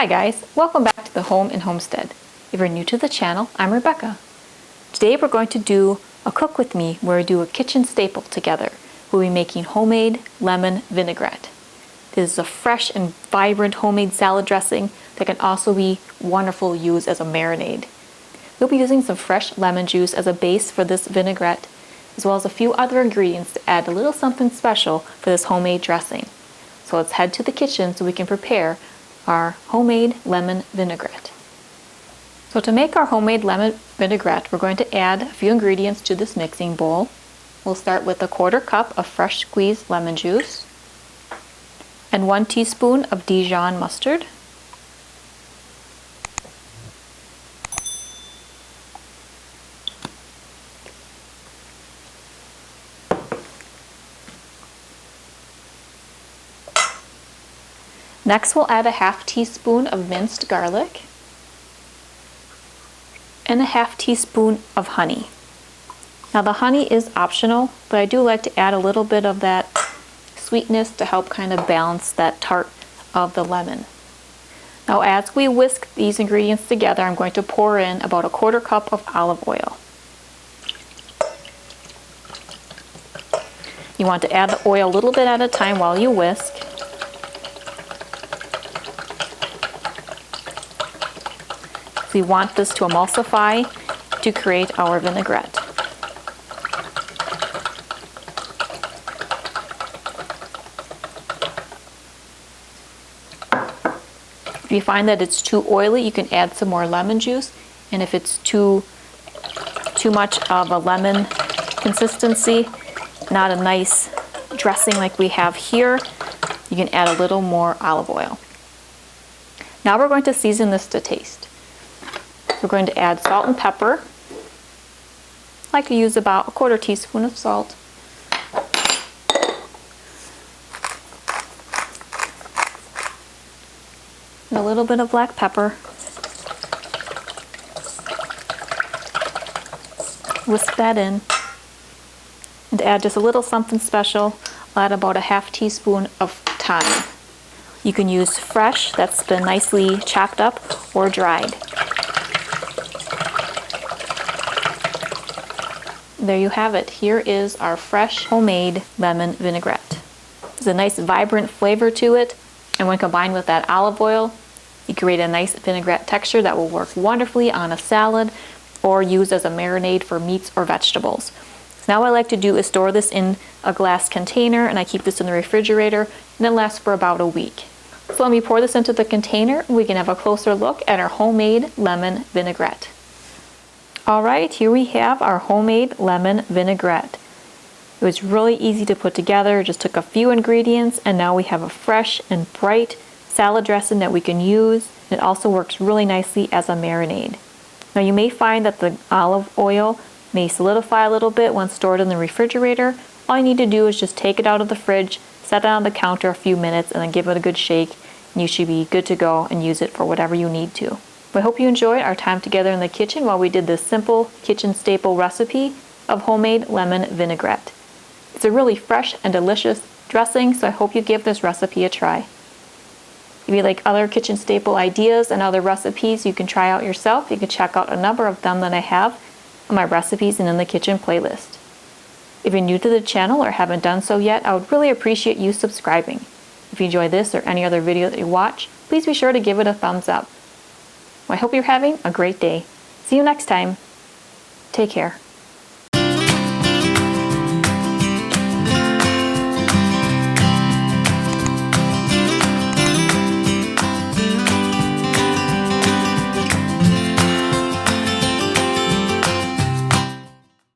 Hi guys, welcome back to the Home and Homestead. If you're new to the channel, I'm Rebecca. Today we're going to do a cook with me where we do a kitchen staple together. We'll be making homemade lemon vinaigrette. This is a fresh and vibrant homemade salad dressing that can also be wonderful used as a marinade. We'll be using some fresh lemon juice as a base for this vinaigrette, as well as a few other ingredients to add a little something special for this homemade dressing. So let's head to the kitchen so we can prepare our homemade lemon vinaigrette. So to make our homemade lemon vinaigrette, we're going to add a few ingredients to this mixing bowl. We'll start with a 1/4 cup of fresh squeezed lemon juice and 1 teaspoon of Dijon mustard. Next, we'll add a 1/2 teaspoon of minced garlic and a 1/2 teaspoon of honey. Now the honey is optional, but I do like to add a little bit of that sweetness to help kind of balance that tart of the lemon. Now as we whisk these ingredients together, I'm going to pour in about a 1/4 cup of olive oil. You want to add the oil a little bit at a time while you whisk. We want this to emulsify to create our vinaigrette. If you find that it's too oily, you can add some more lemon juice, and if it's too much of a lemon consistency, not a nice dressing like we have here, you can add a little more olive oil. Now we're going to season this to taste. We're going to add salt and pepper. I like to use about a 1/4 teaspoon of salt. And a little bit of black pepper. Whisk that in. And to add just a little something special, I'll add about a 1/2 teaspoon of thyme. You can use fresh, that's been nicely chopped up, or dried. There you have it. Here is our fresh homemade lemon vinaigrette. There's a nice vibrant flavor to it, and when combined with that olive oil, you create a nice vinaigrette texture that will work wonderfully on a salad or used as a marinade for meats or vegetables. So now what I like to do is store this in a glass container, and I keep this in the refrigerator, and it lasts for about a week. So let me pour this into the container, and we can have a closer look at our homemade lemon vinaigrette. Alright, here we have our homemade lemon vinaigrette. It was really easy to put together, just took a few ingredients, and now we have a fresh and bright salad dressing that we can use. It also works really nicely as a marinade. Now you may find that the olive oil may solidify a little bit when stored in the refrigerator. All you need to do is just take it out of the fridge, set it on the counter a few minutes, and then give it a good shake, and you should be good to go and use it for whatever you need to. I hope you enjoyed our time together in the kitchen while we did this simple kitchen staple recipe of homemade lemon vinaigrette. It's a really fresh and delicious dressing, so I hope you give this recipe a try. If you like other kitchen staple ideas and other recipes you can try out yourself, you can check out a number of them that I have on my recipes and in the kitchen playlist. If you're new to the channel or haven't done so yet, I would really appreciate you subscribing. If you enjoy this or any other video that you watch, please be sure to give it a thumbs up. I hope you're having a great day. See you next time. Take care.